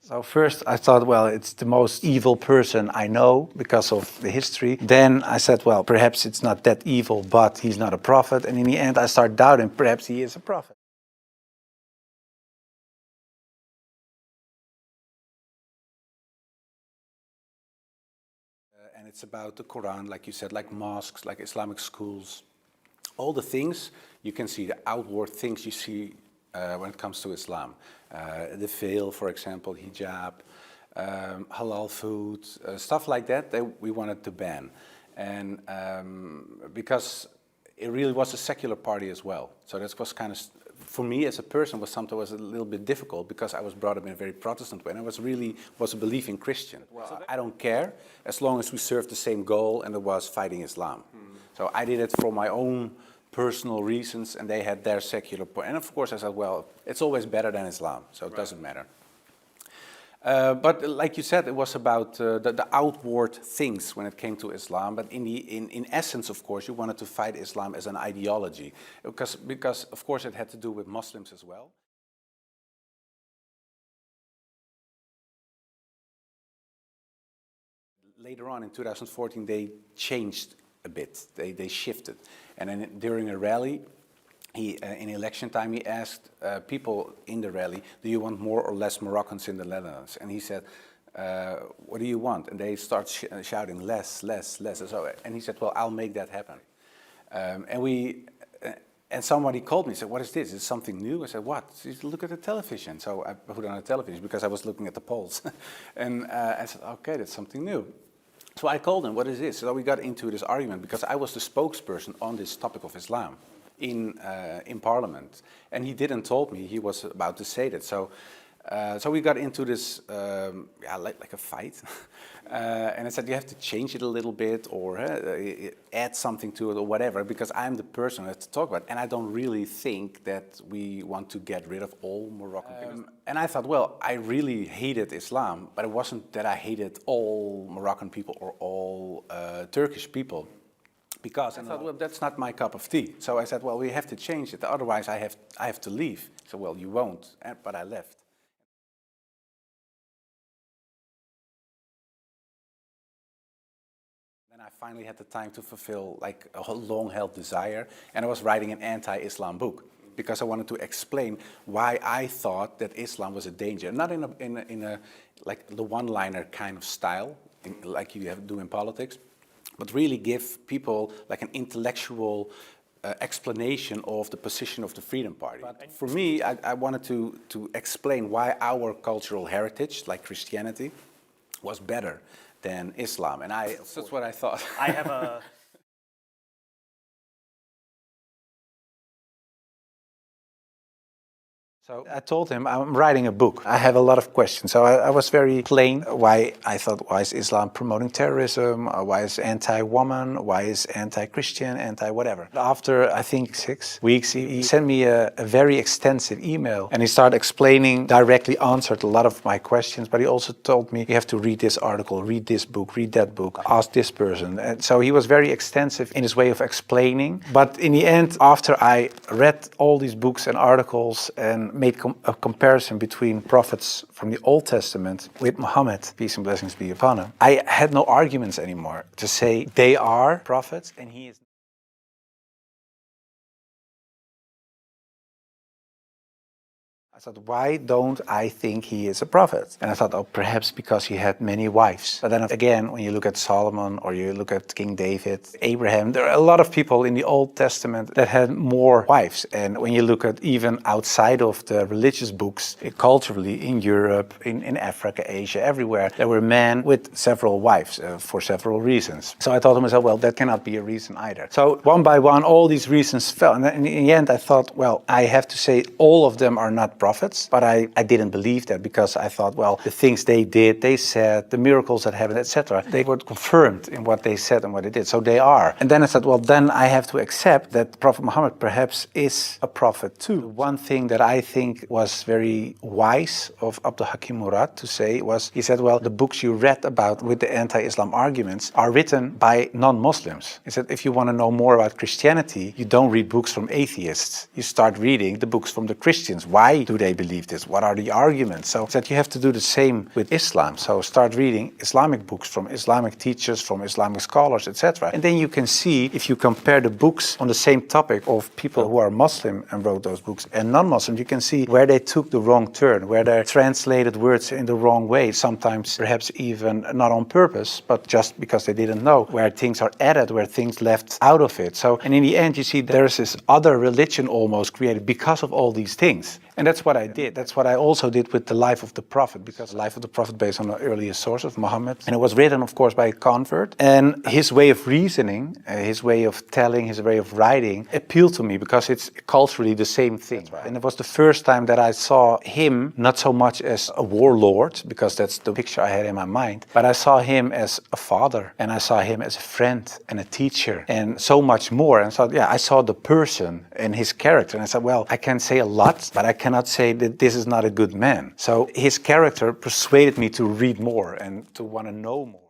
So first I thought, well, it's the most evil person I know because of the history. Then I said, well, perhaps it's not that evil, but he's not a prophet. And in the end I started doubting, perhaps he is a prophet. And it's about the Quran, like you said, like mosques, like Islamic schools. All the things, you can see the outward things you see when it comes to Islam. The veil, for example, hijab, halal food, stuff like that we wanted to ban. And because it really was a secular party as well. So that was kind of, for me as a person, was something that was a little bit difficult because I was brought up in a very Protestant way and I was a believing Christian. Well, I don't care as long as we serve the same goal, and it was fighting Islam. So I did it for my own personal reasons, and they had their secular point. And of course I said, well, it's always better than Islam, so it doesn't matter. But like you said, it was about the outward things when it came to Islam. But in essence, of course, you wanted to fight Islam as an ideology, because of course it had to do with Muslims as well. Later on in 2014, they changed a bit. They shifted, and then during a rally, in election time, he asked people in the rally, do you want more or less Moroccans in the Netherlands? And he said, what do you want? And they start shouting, less, less, less. And he said, well, I'll make that happen. And somebody called me and said, what is this? Is it something new? I said, what? He said, look at the television. So I put on the television because I was looking at the polls. And I said, okay, that's something new. So I called him, what is this? So we got into this argument because I was the spokesperson on this topic of Islam in Parliament, and he didn't told me he was about to say that. So we got into this, like a fight, and I said you have to change it a little bit or add something to it or whatever, because I'm the person who has to talk about it, and I don't really think that we want to get rid of all Moroccan people. And I thought, well, I really hated Islam, but it wasn't that I hated all Moroccan people or all Turkish people. Because I thought, well, that's not my cup of tea. So I said, well, we have to change it, otherwise I have to leave. So, well, you won't, but I left. Then I finally had the time to fulfill like a long-held desire, and I was writing an anti-Islam book because I wanted to explain why I thought that Islam was a danger, not in a like the one-liner kind of style, like you do in politics, but really give people like an intellectual explanation of the position of the Freedom Party. But for me, I wanted to explain why our cultural heritage, like Christianity, was better than Islam, and that's what I thought. I have a... So I told him I'm writing a book. I have a lot of questions. So I was very plain why I thought, why is Islam promoting terrorism? Why is anti-woman? Why is anti-Christian? Anti-whatever. After, I think, 6 weeks, he sent me a very extensive email. And he started explaining, directly answered a lot of my questions. But he also told me, you have to read this article, read this book, read that book, ask this person. And so he was very extensive in his way of explaining. But in the end, after I read all these books and articles and made a comparison between prophets from the Old Testament with Muhammad, peace and blessings be upon him, I had no arguments anymore to say they are prophets and he is. I thought, why don't I think he is a prophet? And I thought, oh, perhaps because he had many wives. But then again, when you look at Solomon or you look at King David, Abraham, there are a lot of people in the Old Testament that had more wives. And when you look at even outside of the religious books, culturally in Europe, in Africa, Asia, everywhere, there were men with several wives for several reasons. So I thought to myself, well, that cannot be a reason either. So one by one, all these reasons fell. And then in the end, I thought, well, I have to say all of them are not prophets, but I didn't believe that because I thought, well, the things they did, they said, the miracles that happened, etc., they were confirmed in what they said and what they did. So they are. And then I said, well, then I have to accept that Prophet Muhammad perhaps is a prophet too. One thing that I think was very wise of Abdul Hakim Murad to say was, he said, well, the books you read about with the anti-Islam arguments are written by non-Muslims. He said, if you want to know more about Christianity, you don't read books from atheists. You start reading the books from the Christians. Why do do they believe this? What are the arguments? So that you have to do the same with Islam. So start reading Islamic books from Islamic teachers, from Islamic scholars, etc. And then you can see, if you compare the books on the same topic of people who are Muslim and wrote those books and non-Muslim, you can see where they took the wrong turn, where they translated words in the wrong way, sometimes perhaps even not on purpose, but just because they didn't know, where things are added, where things left out of it. So, and in the end, you see there's this other religion almost created because of all these things. And that's what I did. That's what I also did with the life of the Prophet, because the life of the Prophet based on the earliest source of Muhammad. And it was written, of course, by a convert. And his way of reasoning, his way of telling, his way of writing appealed to me because it's culturally the same thing. Right. And it was the first time that I saw him not so much as a warlord, because that's the picture I had in my mind, but I saw him as a father, and I saw him as a friend and a teacher and so much more. And so, yeah, I saw the person and his character. And I said, well, I can say a lot, but I cannot say that this is not a good man. So his character persuaded me to read more and to want to know more.